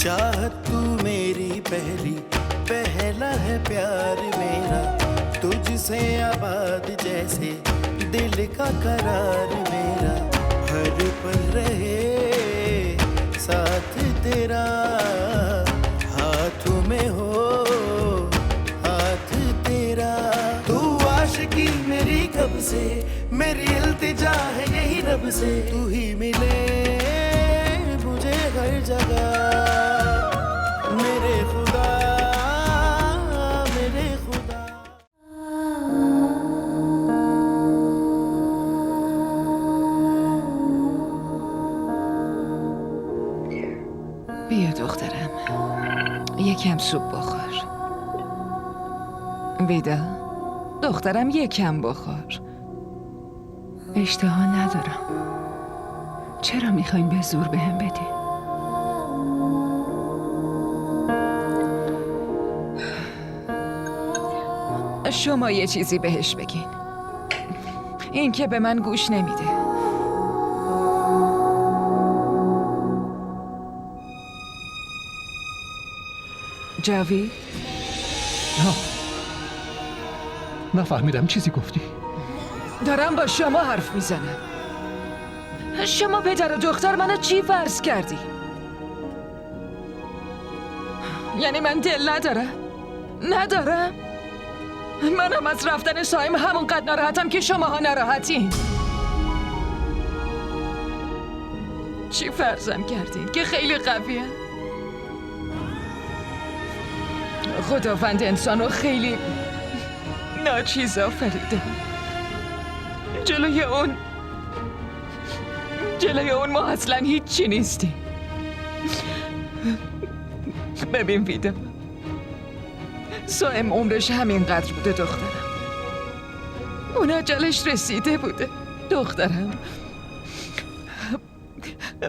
चाहत तू मेरी पहली, पहला है प्यार मेरा, तुझसे आबाद जैसे दिल का करार मेरा, हर पल रहे साथ तेरा, हाथों में हो हाथ तेरा। तू आशिकी मेरी कब से, मेरी इल्तिजा है यही रब से, तू ही मिले मुझे हर जगह, मेरे खुदा मेरे खुदा। بیا دخترم، یکم سوپ بخور. ویدا دخترم یکم بخور. اشتها ندارم. چرا میخواین به زور بهم بدین؟ شما یه چیزی بهش بگین. این که به من گوش نمیده. جاوید؟ نفهمیدم چیزی گفتی. دارم با شما حرف میزنم. شما پدر و دختر منو چی فرض کردی؟ یعنی من دل ندارم؟ منم از رفتن سایم همونقدر ناراحتم که شماها ناراحتین. چی فرضم کردین؟ که خیلی قویه؟ خداوند انسانو خیلی ناچیز آفریده. جلوی اون ما اصلا هیچی نیستیم. ببین ویدا، سایم عمرش همینقدر بوده دخترم. اون اجلش رسیده بوده دخترم.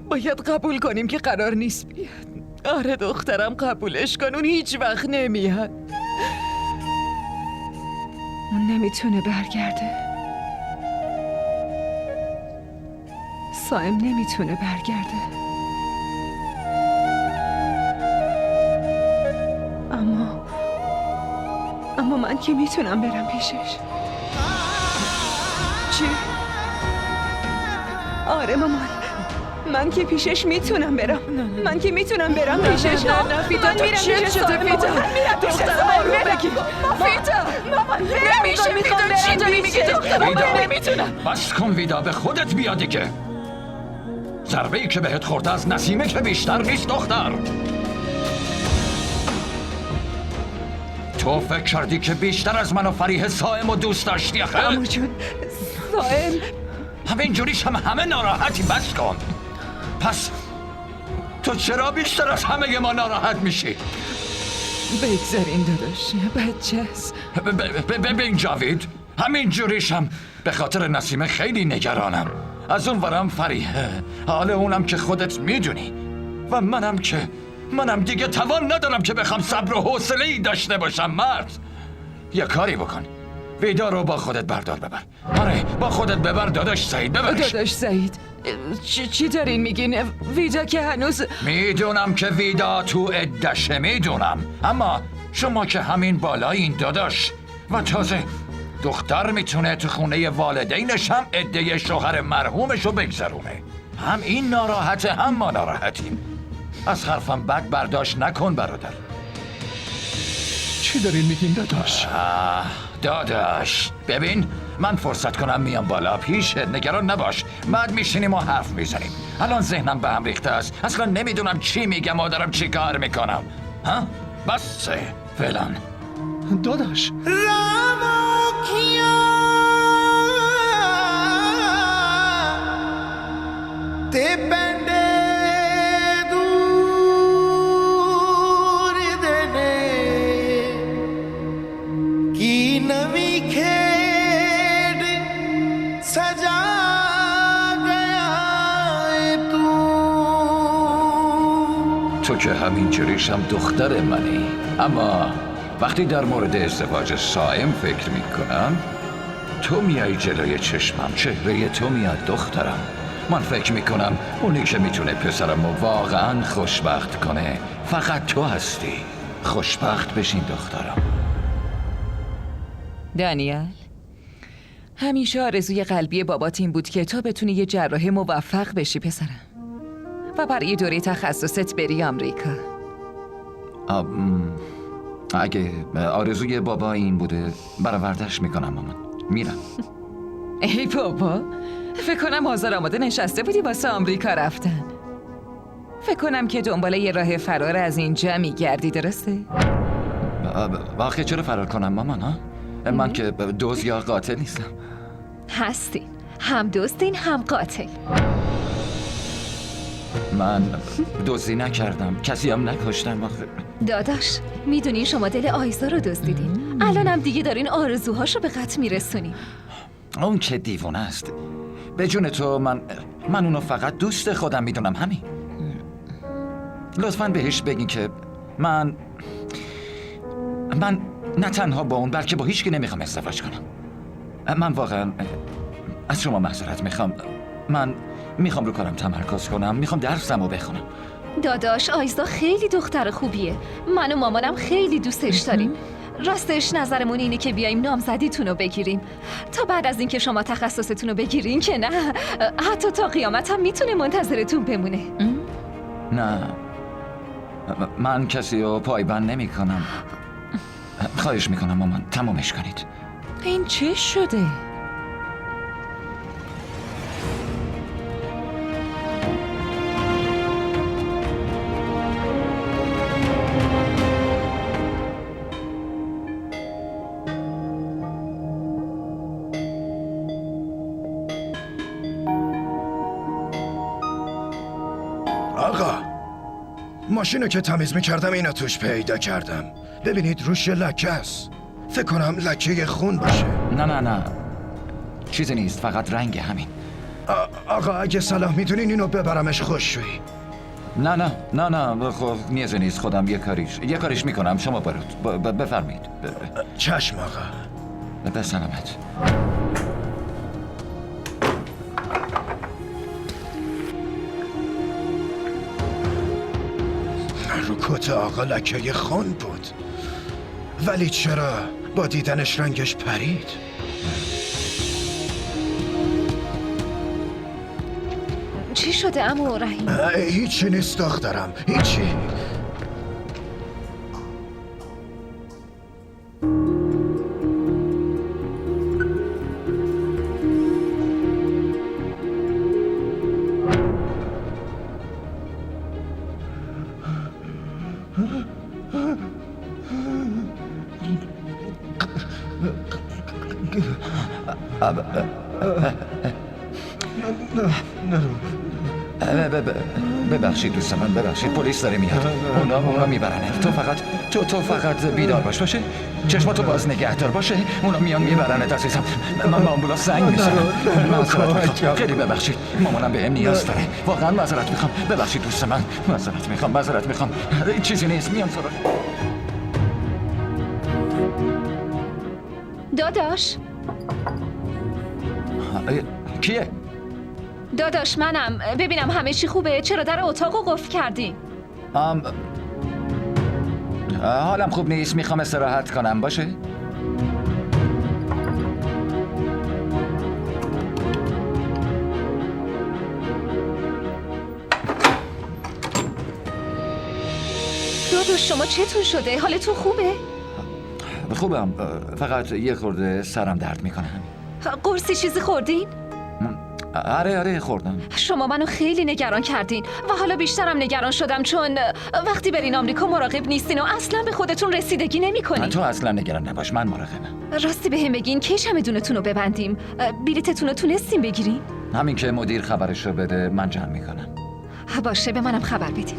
باید قبول کنیم که قرار نیست بیاد. آره دخترم، قبولش کن، اون هیچ وقت نمیاد. اون نمیتونه برگرده. سایم نمیتونه برگرده. اما من که میتونم برم پیشش. چی؟ آره مامان، من که پیشش میتونم برم. من که میتونم برم پیشش. نه ویدا، تو چه شده ویدا؟ دخترم آروم بگیر. ویدا نمیشه ویدا، چی داری میگی دخترم؟ نمیتونم. بس کن ویدا، به خودت بیا دیگه. ضربه‌ای که بهت خورده از نسیمه که بیشتر نیست دختر. تو فکر کردی که بیشتر از من و فریح سایم و دوست داشتی آخه؟ عمو جون، سایم همین جوریش همه ناراحتی. بس کن. پس تو چرا بیشتر از همه ما ناراحت میشی؟ بگذارین داداش، بچه هست. ببین جاوید، همین جوریش هم به خاطر نسیمه خیلی نگرانم. از اون ورم فریحه، حال اونم که خودت میدونی، و منم دیگه توان ندارم که بخوام صبر و حوصله‌ای داشته باشم. مرد، یه کاری بکن، ویدا رو با خودت بردار ببر. آره با خودت ببر داداش سعید، ببرش. داداش سعید، چی دارین میگین؟ ویدا که هنوز... میدونم که ویدا تو عدشه، میدونم، اما شما که همین بالایین داداش. و تازه دختر میتونه تو خونه والدینش هم عده شوهر مرحومشو بگذرونه. هم این ناراحته هم ما ناراحتیم. از حرفم بد برداشت نکن برادر. چی دارین میگین داداش؟ داداش ببین، من فرصت کنم میام بالا پیشت، نگران نباش. بعد میشینیم و حرف میزنیم. الان ذهنم به هم ریخته است، اصلا نمیدونم چی میگم و دارم چی کار میکنم. ها؟ بس فعلا. داداش ते पेंडे दूर देने की नवी खेड सजा गया تو که همین جوریشم دختر منی، اما وقتی در مورد ازدواج سایم فکر میکنم تو میای جلوی چشمم، چهره تو میاد دخترم. من فکر میکنم اونی که میتونه پسرمو واقعا خوشبخت کنه فقط تو هستی. خوشبخت بشین دخترم. دانیل، همیشه آرزوی قلبی بابات این بود که تو بتونی یه جراح موفق بشی پسرم و برای دوره تخصصت بری آمریکا. اگه آرزوی بابا این بوده برآوردش میکنم مامان. میرم. ای بابا، فکر کنم حاضر آماده نشسته بودی واسه آمریکا رفتن. فکر کنم که دنبال یه راه فرار از اینجا میگردی، درسته؟ واقعا چرا فرار کنم مامان ها؟ من که دزد یا قاتل نیستم. هستین، هم دزدین هم قاتل. من دزدی نکردم، کسی هم نکشتم. داداش، میدونین شما دل آیزا رو دزدیدین. الانم دیگه دارین آرزوهاشو به قتل میرسونین. اون چه دیوونه است. به جون تو من اونو فقط دوست خودم میدونم، همین. لطفاً بهش بگین که من نه تنها با اون بلکه با هیچ کی نمیخوام ازدواج کنم. من واقعا از شما معذرت میخوام. من میخوام رو کارم تمرکز کنم، میخوام درسمو بخونم. داداش، آیزا خیلی دختر خوبیه. من و مامانم خیلی دوستش داریم. راستش نظرمون اینه که بیایم نامزدیتون رو بگیریم. تا بعد از اینکه شما تخصصتون رو بگیرین که نه، حتی تا قیامت هم میتونه منتظرتون بمونه. نه، من کسی رو پایبند نمی کنم. خواهش میکنم مامان تمومش کنید. این چه شده؟ آقا، ماشینو که تمیز میکردم اینو توش پیدا کردم. ببینید روش لکه است. فکر کنم لکه خون باشه. نه چیزی نیست، فقط رنگ همین. آقا اگه صلاح میدونین اینو ببرمش خوششویی. نه خب نیازی نیست، خودم یه کاریش میکنم. شما برود بفرمایید. چشم آقا. به سلامت. رو کت آقا لکه خون بود، ولی چرا با دیدنش رنگش پرید؟ چی شده عمو رحیم؟ هیچی نیست دخترم، هیچی. ببخشید دوست من، ببخشید. پلیس داره میاد. اونا میبرنه. تو فقط بیدار باشه. چشماتو باز نگه دار باشه. اونا میان میبرنه عزیزم. من با آمبولانس زنگ میزنم. معذرت میخوام، خیلی ببخشید. مامانم بهم نیاز داره. واقعا معذرت میخوام. ببخشید دوست من. معذرت میخوام. چیزی نیست، میام سراغ. داداش، کیه؟ داداش منم. ببینم همه چی خوبه؟ چرا در اتاقو قفل کردی؟ حالم خوب نیست، میخوام استراحت کنم. باشه؟ داداش شما چتون شده؟ حالتون خوبه؟ خوبم، فقط یه خورده سرم درد میکنه. قرصی چیزی خوردین؟ آره خوردم. شما منو خیلی نگران کردین و حالا بیشترم نگران شدم، چون وقتی برین آمریکا مراقب نیستین و اصلا به خودتون رسیدگی نمیکنین. تو اصلا نگران نباش، من مراقبم. راستی بهم بگین کی چمدونتون رو ببندیم؟ بلیتتون رو تونستین بگیرین؟ همین که مدیر خبرشو بده من جمع میکنم. باشه، به منم خبر بدین.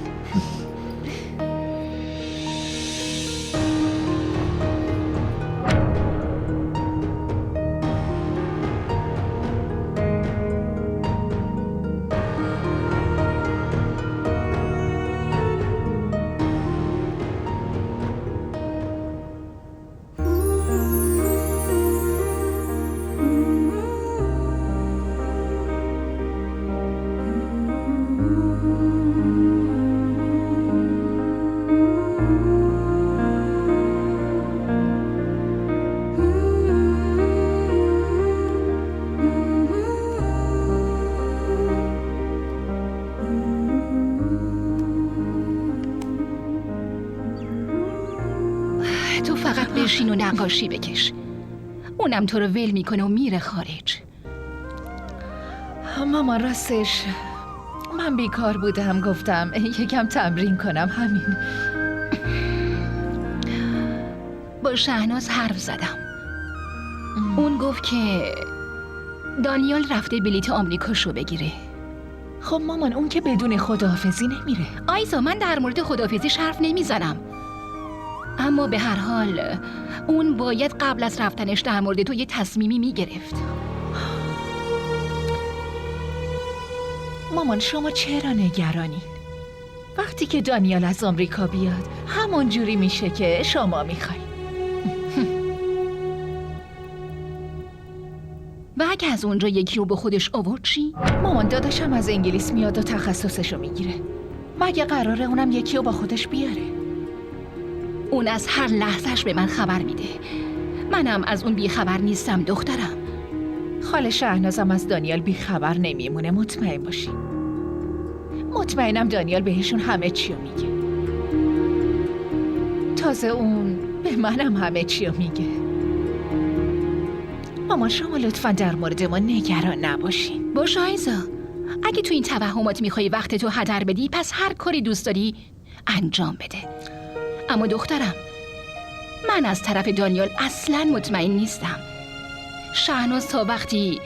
فقط بشین و نقاشی بکش. اونم تو رو ول میکنه و میره خارج. مامان راستش من بیکار بودم، گفتم یکم تمرین کنم، همین. با شهناز حرف زدم. اون گفت که دانیال رفته بلیت آمریکاشو بگیره. خب مامان اون که بدون خداحافظی نمیره. آیزا من در مورد خداحافظیش حرف نمیزنم، اما به هر حال اون باید قبل از رفتنش در مورد تو یه تصمیمی میگرفت. مامان شما چرا نگرانین؟ وقتی که دانیال از آمریکا بیاد همون جوری میشه که شما میخواین. و اگه از اونجا یکی رو به خودش آورد چی؟ مامان داداشم از انگلیس میاد و تخصصشو میگیره. مگه قراره اونم یکی رو با خودش بیاره؟ اون از هر لحظهش به من خبر میده. منم از اون بیخبر نیستم دخترم. خاله شهنازم از دانیال بیخبر نمیمونه، مطمئن باشین. مطمئنم دانیال بهشون همه چیو میگه. تازه اون به منم همه چیو میگه. مامان شما لطفا در مورد ما نگران نباشین. باشه آیزا، اگه تو این توهمات میخوای وقت تو هدر بدی پس هر کاری دوست داری انجام بده. اما دخترم من از طرف دانیال اصلاً مطمئن نیستم. شهناز تا وقتی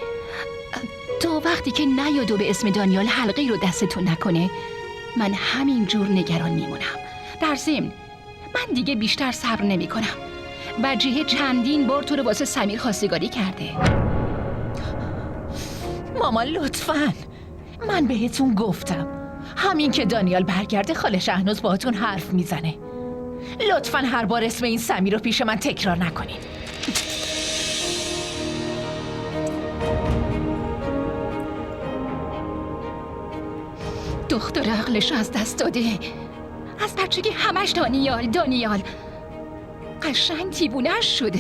که نیاد و به اسم دانیال حلقه رو دستتون نکنه من همین جور نگران میمونم. در ضمن من دیگه بیشتر صبر نمی کنم. وجیه چندین بار تو رو واسه سمیر خواستگاری کرده. مامان لطفاً، من بهتون گفتم همین که دانیال برگرده خاله شهناز باهاتون حرف میزنه. لطفاً هر بار اسم این سمیر رو پیش من تکرار نکنید. دختر عقلش از دست داده. از بچگی همش دانیال قشنگ دیوونه‌اش شده.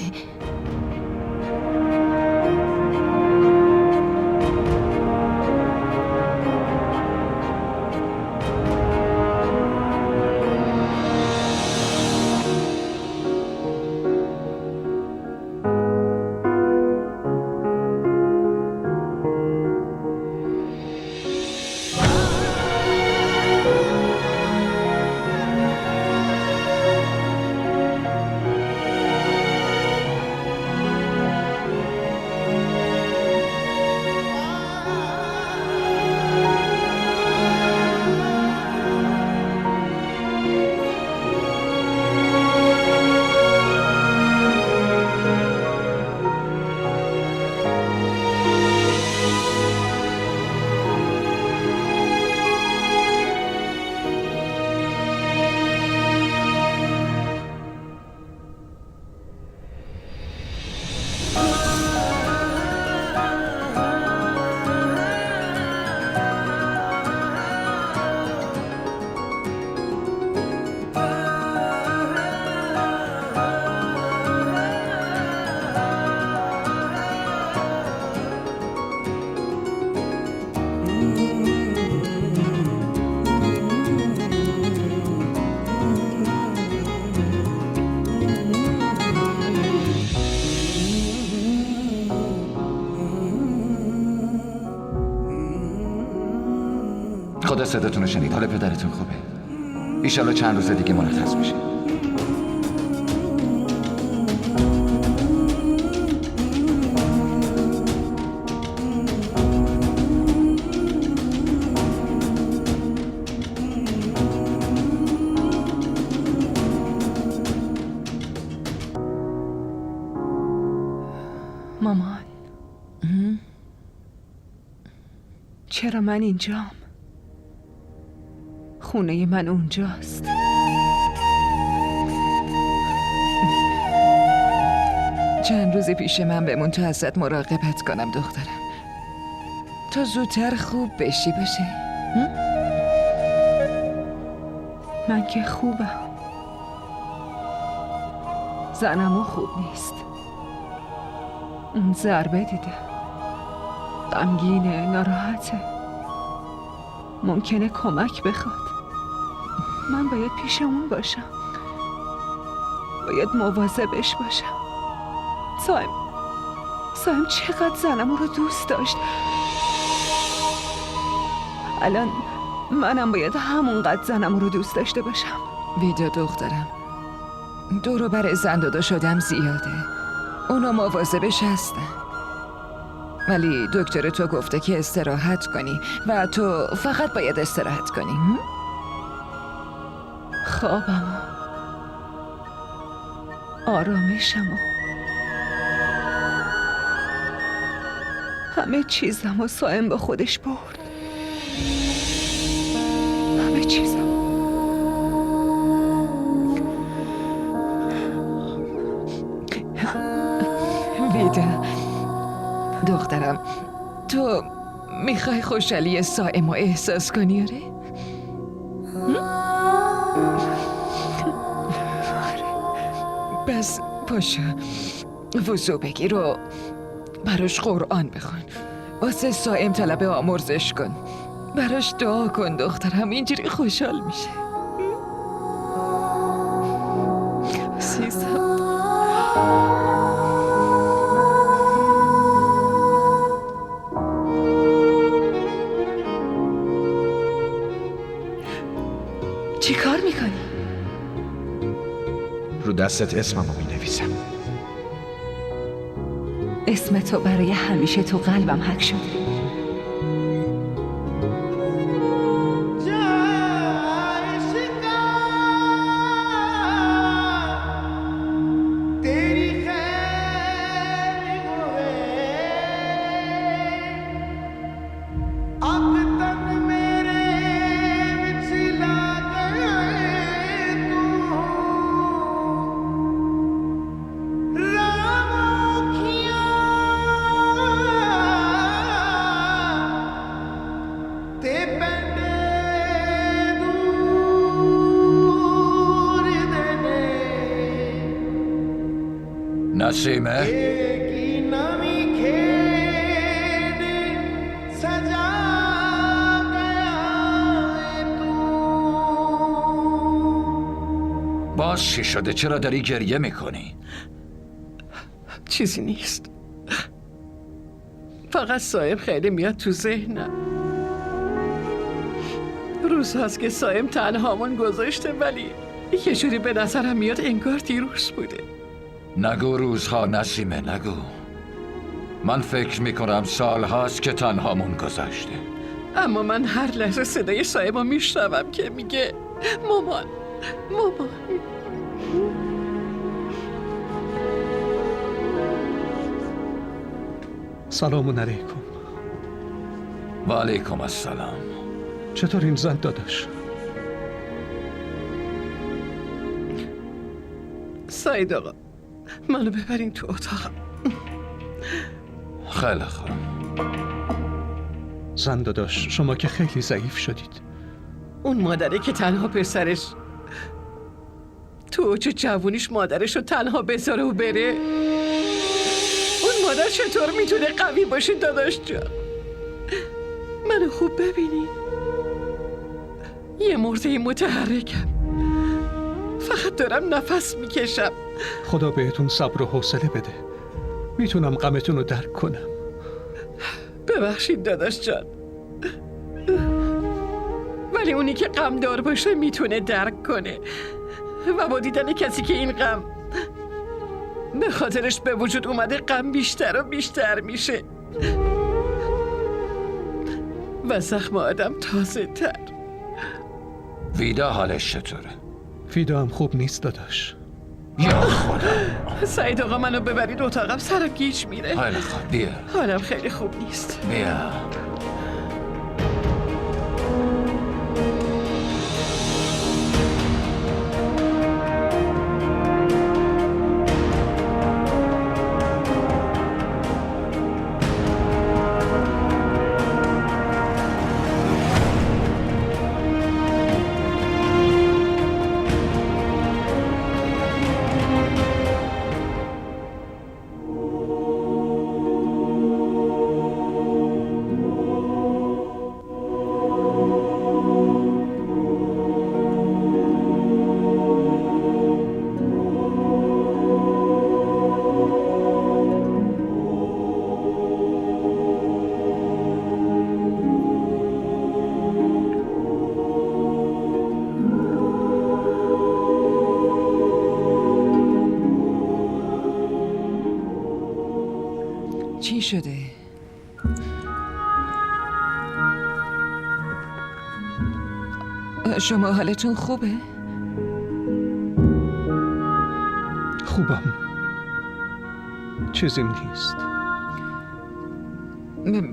خدا صداتون رو شنید. حالا پدرتون خوبه؟ ایشالا چند روز دیگه مرخص میشه. مامان چرا من اینجام؟ خونه من اونجاست. چند روز پیش من بمون تا ازت مراقبت کنم دخترم، تا زودتر خوب بشی باشه. من که خوبم، زنمو خوب نیست. اون ضربه دیده، غمگینه، ناراحته، ممکنه کمک بخواد. من باید پیش اون باشم. باید مواظبش باشم. سایم چقدر زنم رو دوست داشت. الان منم باید همونقدر زنم رو دوست داشته باشم. ویدا دخترم، دور و بر زن دادا شدم زیاده. اونا مواظبش هستن. ولی دکتر تو گفته که استراحت کنی و تو فقط باید استراحت کنی. خوابم آرامشم همه چیزم و سایم با خودش برد. همه چیزم. ویدا دخترم، تو میخوای خوشحالی سائم رو احساس کنی؟ آره؟ بس پاشو وضو بگیر و براش قرآن بخون. واسه سائم طلب آمرزش کن. براش دعا کن دخترم، اینجوری خوشحال میشه. عزیزم. چی کار میکنی؟ رو دستت اسممو مینویسم. اسم تو برای همیشه تو قلبم حک شده. نسیمه؟ باز چی شده؟ چرا داری گریه میکنی؟ چیزی نیست. فقط سایم خیلی میاد تو ذهنم. روزهاست که سایم تنهامون گذاشته، ولی یه جوری به نظرم میاد انگار دیروز بوده. نگو روزها نسیمه، نگو. من فکر میکنم سال هاست که تنهامون گذاشته. اما من هر لحظه صدای سایم رو میشنوم که میگه مامان. سلام علیکم. و علیکم السلام. چطور این زن داداش؟ سعید آقا، منو ببرین تو اتاقم. خیلی خوب. زن داداش، شما که خیلی ضعیف شدید. اون مادره که تنها پسرش تو اوج جوونیش مادرش رو تنها بذاره و بره، اون مادر چطور میتونه قوی باشه داداش جان؟ منو خوب ببینی، یه مرده متحرکم، فقط دارم نفس میکشم. خدا بهتون صبر و حوصله بده. میتونم غمتون رو درک کنم. ببخشید داداش جان، ولی اونی که غم دار باشه میتونه درک کنه و با دیدن کسی که این غم به خاطرش به وجود اومده غم بیشتر و بیشتر میشه و زخم آدم تازه تر. ویدا حالش چطوره؟ ویدا هم خوب نیست داداش. یا خدا. سعید آقا منو ببرید اتاقم، سرم گیج میره. خیلی خوب، بیا حالم خیلی خوب نیست. بیا. چی شده؟ شما حالتون خوبه؟ خوبم. چیزیم نیست.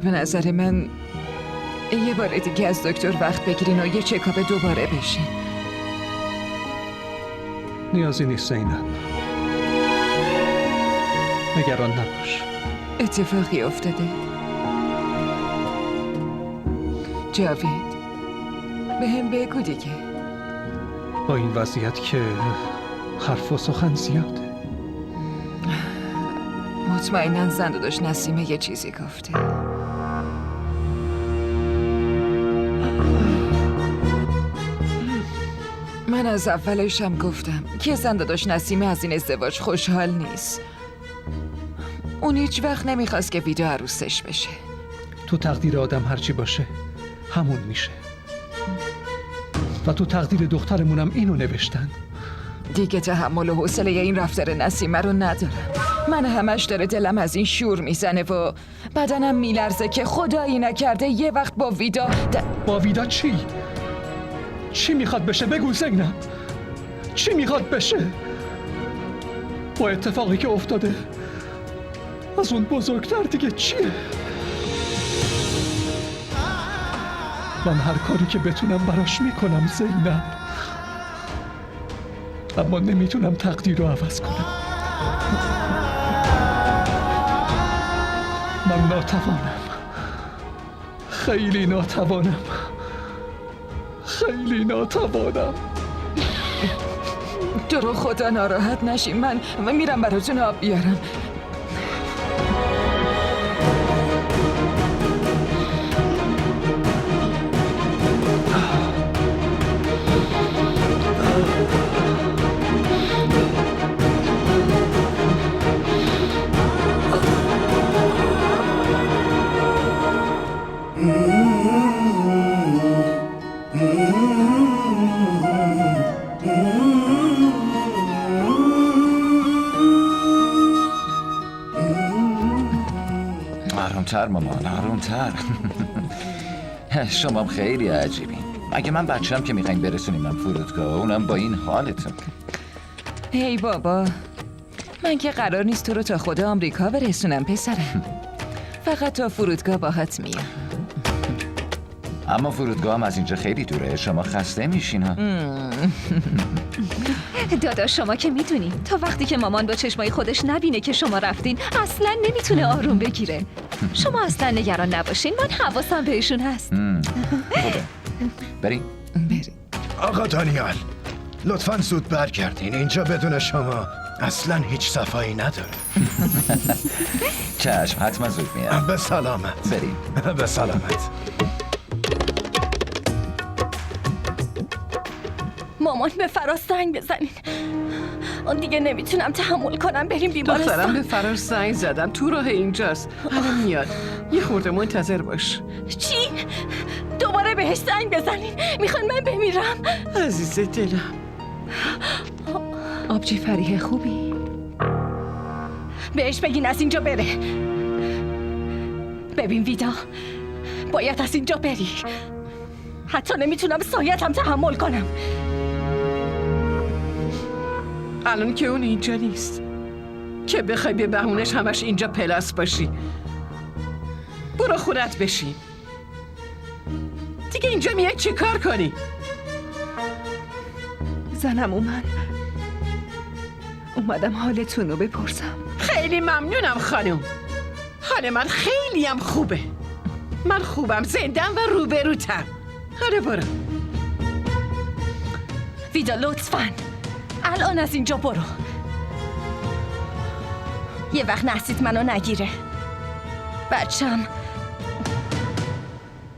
به نظر من یه بار دیگه از دکتر وقت بگیرین و یه چکاپ دوباره بشین. نیازی نیست زینب. نگران نباش. اتفاقی افتاده؟ جاوید به هم بگو دیگه. با این وضعیت که حرف و سخن زیاده. مطمئناً زن داشت نسیمه یه چیزی گفته. من از اولش هم گفتم که زن داشت نسیمه از این ازدواج خوشحال نیست. اون هیچ وقت نمیخواست که ویدا عروسش بشه. تو تقدیر آدم هرچی باشه همون میشه. و تو تقدیر دخترمونم اینو نوشتن. دیگه تحمل و حوصله این رفتار نسیمه رو ندارم. من همش داره دلم از این شور میزنه و بدنم میلرزه که خدایی نکرده یه وقت با ویدا با ویدا چی؟ چی میخواد بشه؟ بگو زینب. چی میخواد بشه؟ با اتفاقی که افتاده از اون بزرگتر دیگه چیه؟ من هر کاری که بتونم براش میکنم زینب، اما نمیتونم تقدیر رو عوض کنم. من ناتوانم. خیلی ناتوانم. خیلی ناتوانم. تو رو خدا ناراحت نشین. من میرم براتون آب بیارم. آرومتر مامان، آرومتر. شما خیلی عجیبین. مگه من بچه‌ام که میخواین برسونیمم فرودگاه، اونم با این حالتون؟ هی بابا، من که قرار نیست تو رو تا خود آمریکا برسونم پسرم. فقط تا فرودگاه باهات میام. اما فرودگاه هم از اینجا خیلی دوره. شما خسته میشین ها. داداش شما که میدونی تا وقتی که مامان با چشمای خودش نبینه که شما رفتین اصلا نمیتونه آروم بگیره. شما اصلا نگران نباشین، من حواسم بهشون هست. خوبه. بریم. آقا دانیال، لطفاً زود برگردین. اینجا بدون شما اصلا هیچ صفایی نداره. چشم، حتما زود میام. به سلامت. بریم. به سلامت. مامان به فراز زنگ بزنین. اون دیگه نمیتونم تحمل کنم. بریم بیمارستان. دخترم به فراز زنگ زدم. تو راه اینجاست. الان میاد. یه خورده منتظر باش. چی؟ دوباره بهش زنگ بزنین. میخوان من بمیرم. عزیز دلم. آبجی فریح خوبی؟ بهش بگین از اینجا بره. ببین ویدا، باید از اینجا بری. حتی نمیتونم سایتم تحمل کنم. الان که اون اینجا نیست که بخوای به بهونش همش اینجا پلاس باشی. برو خونت بشین. دیگه اینجا میای چی کار کنی؟ زنم اومدم حالتون رو بپرسم. خیلی ممنونم خانم. حال من خیلی هم خوبه. من خوبم، زندم و روبروتم. آره برو. ویدا لطفاً الان از اینجا برو. یه وقت نحسیت منو نگیره. بچم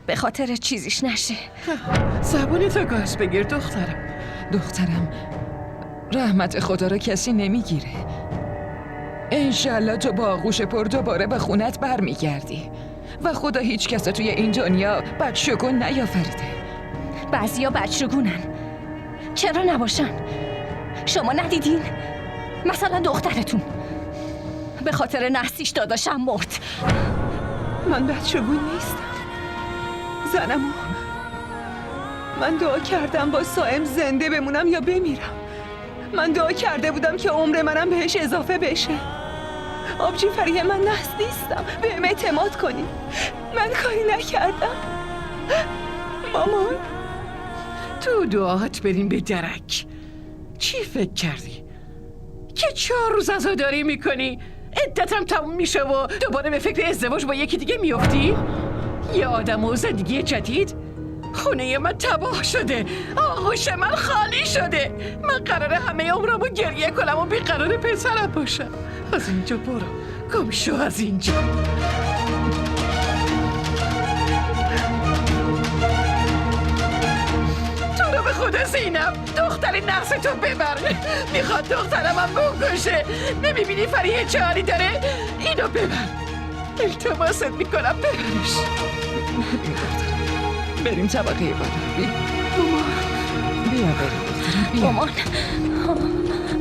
به خاطر چیزیش نشه. زبونتو گاز بگیر دخترم رحمت خدا رو کسی نمیگیره. انشالله تو با آغوش پر دوباره به خونت برمیگردی و خدا هیچ کس توی این دنیا بدشگون نیافریده. بعضیا بدشگونن، چرا نباشن؟ شما ندیدین؟ مثلا دخترتون به خاطر نحسیش داداشم مرد. من بدشگون نیستم زنمو. من دعا کردم با سائم زنده بمونم یا بمیرم. من دعا کرده بودم که عمر منم بهش اضافه بشه. آبجی فریه، من نحس نیستم، بهم اعتماد کنی. من کاری نکردم مامان. تو دعاهات بریم به درک. چی فکر کردی؟ که 4 روز عزاداری میکنی؟ عدتم تموم میشه و دوباره به فکر ازدواج با یکی دیگه میافتی؟ یه آدم و زندگی جدید؟ خونه من تباه شده، آغوش من خالی شده. من قراره همه عمرمو گریه کنم و بیقرار پسرم باشم. از اینجا برو، گم شو از اینجا. تو رو به خدا زینب، دختری نحس تو ببر. میخواد دخترمم بکشه. نمیبینی فریه چه حالی داره؟ اینو ببر، التماست میکنم ببرش. بریم طبقه بالا. بیا بریم دخترم، بیا.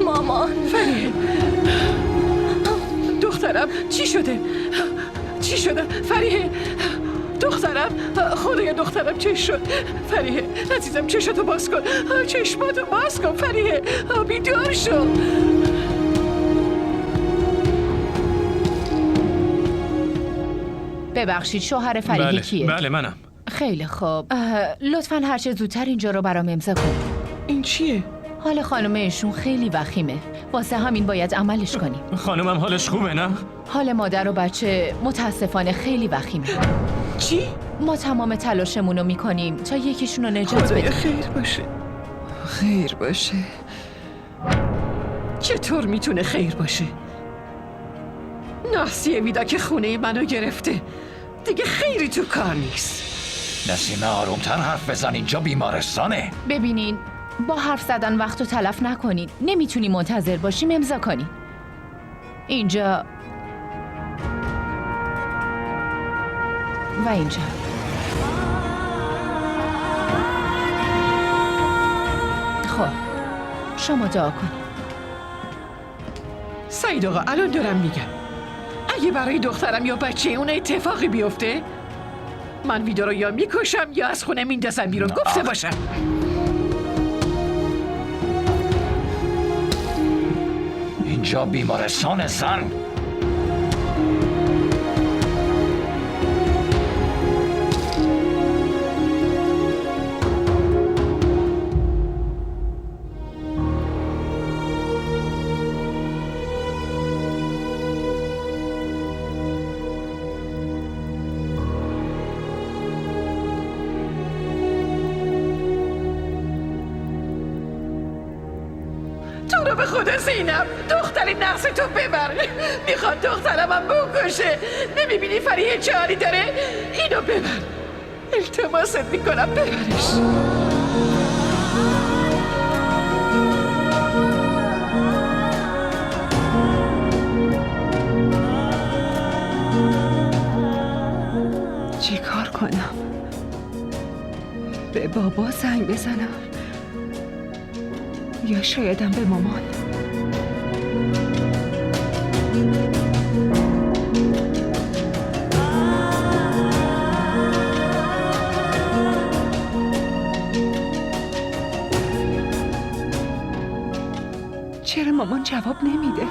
مامان فریه دخترم، چی شده؟ چی شده؟ فریه دخترم، خدایا دخترم چه شد؟ فریه عزیزم چشتو باز کن، چشماتو باز کن فریه، بیدار شو. ببخشید شوهر فریه کیه؟ بله منم. خیلی خوب، لطفاً هر چه زودتر اینجا رو برام امضا کن. این چیه؟ حال خانم ایشون خیلی وخیمه، واسه همین باید عملش کنیم. خانمم حالش خوبه نه؟ حال مادر و بچه متاسفانه خیلی وخیمه. چی؟ ما تمام تلاشمون رو میکنیم تا یکیشون رو نجات خدایا بدیم. خیر باشه. خیر باشه. چطور میتونه خیر باشه؟ نحسی ویدا که خونه منو گرفته، دیگه خیری تو کار نیست. نسیمه آرومتر حرف بزن، اینجا بیمارستانه. ببینین، با حرف زدن وقت رو تلف نکنین. نمیتونی منتظر باشیم امضا کنین. اینجا و اینجا. خب شما دعا کنین. سعید آقا الان دارم میگم اگه برای دخترم یا بچه اون اتفاقی بیفته، من ویدا رو یا میکشم یا از خونه میندازم بیرون. گفته باشم. اینجا بیمارستان زن. تو رو به خدا زینب، دختری نحس تو ببر. میخواد دخترمم بکشه. نمیبینی فریه چه حالی داره؟ اینو ببر، التماست میکنم ببرش. چی کار کنم؟ به بابا زنگ بزنم یا شایدم به مامان؟ چرا مامان جواب نمیده؟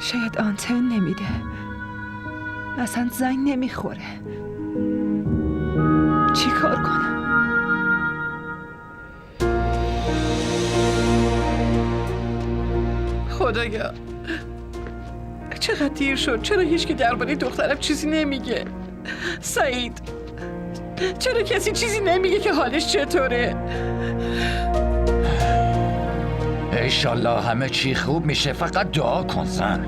شاید آنتن نمیده، اصلا زنگ نمیخوره. چی کار کنم؟ خدایا چقدر دیر شد. چرا هیچکی درباره دخترم چیزی نمیگه؟ سعید، چرا کسی چیزی نمیگه که حالش چطوره؟ انشالله همه چی خوب میشه، فقط دعا کن زن.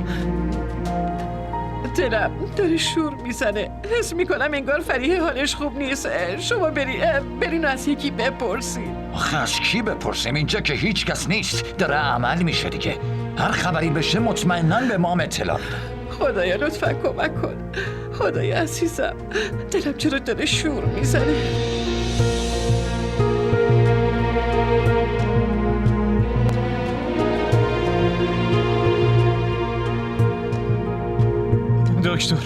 دلم داره شور میزنه. حس میکنم انگار فریه حالش خوب نیست. شما برین از یکی بپرسین. آخه از کی بپرسیم؟ اینجا که هیچ کس نیست، داره عمل میشه دیگه. هر خبری بشه مطمئناً به ما اطلاع بده. خدایا لطفا کمک کن. خدایا عزیزم، دلم چرا داره شور میزنه. دکتر،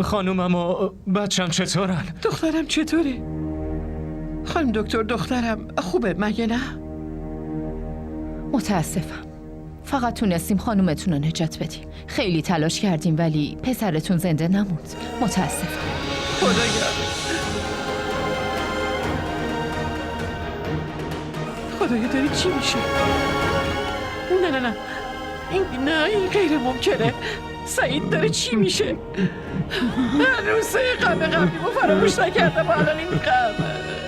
خانومم و بچم چطورن؟ دخترم چطوری؟ خانم دکتر، دخترم خوبه مگه نه؟ متاسفم. فقط تونستیم خانومتون رو نجات بدیم. خیلی تلاش کردیم ولی پسرتون زنده نموند. متاسفم. خدایا داری چی میشه؟ نه این غیر ممکنه. سعید داره چی میشه؟ روزه غم قبلیمو فراموش نکردم، الان این غم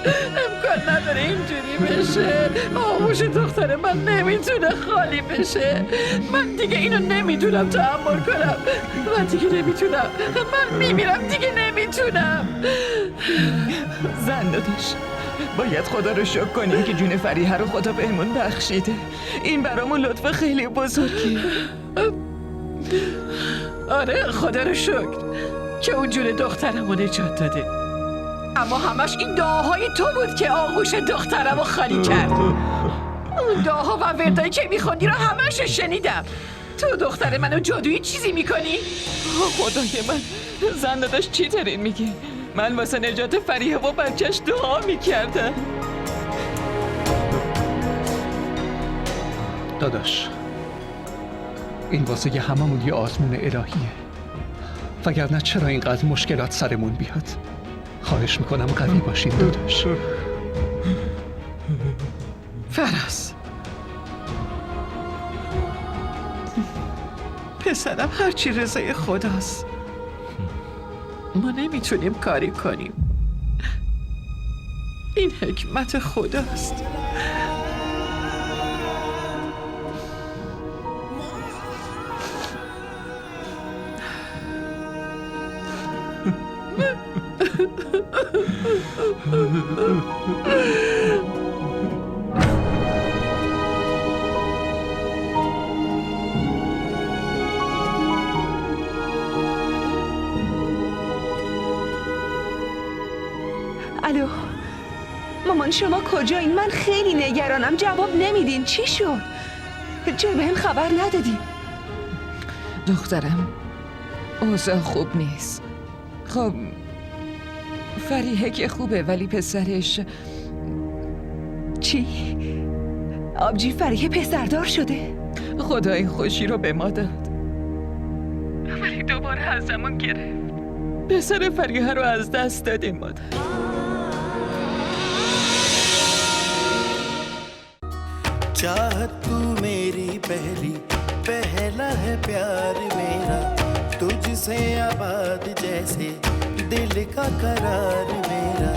امکان نداره اینجوری بشه. آغوش دختر من نمیتونه خالی بشه. من دیگه اینو نمیتونم تحمل کنم. من دیگه نمیتونم. من میمیرم دیگه نمیتونم. زن داداش، باید خدا رو شکر کنیم که جون فریحه رو خدا بهمون بخشیده. این برامون لطف خیلی بزرگی. آره خدا رو شکر که اون جون دخترم رو نجات داده، اما همش این دعاهای تو بود که آغوش دخترم رو خالی کرد. اون دعاها و وردایی که میخوندی رو همش شنیدم. تو دختر منو جادویی چیزی میکنی؟ خدای من، زن داداش چی دارین میگی؟ من واسه نجات فریحه و بچهش دعا میکردم. داداش، این واسه هممون یه آزمون الهیه، وگرنه چرا اینقدر مشکلات سرمون بیاد؟ خواهش میکنم قوی باشین داداش. فراز، پسرم هرچی رضای خداست. ما نمیتونیم کاری کنیم. این حکمت خداست. الو مامان، شما کجایین؟ من خیلی نگرانم، جواب نمیدین. چی شد؟ چرا بهم خبر ندادی؟ دخترم اوضاع خوب نیست. خب فریحه که خوبه ولی پسرش. چی؟ آبجی فریحه پسردار شده؟ خدای خوشی رو به ما داد ولی دوباره ازمون گرفت. پسر فریحه رو از دست دادیم مادر. चाहत तू मेरी पहला है प्यार मेरा, तुझसे आबाद जैसे दिल का करार मेरा,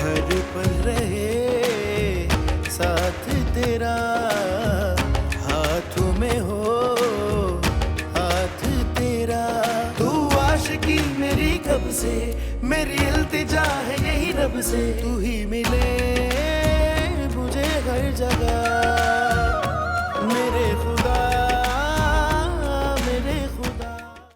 हर पल रहे साथ तेरा, हाथों में हो हाथ तेरा। तू आशिकी मेरी कब से, मेरी इल्तिजा है यही रब से, तू ही मिले मुझे हर जगह।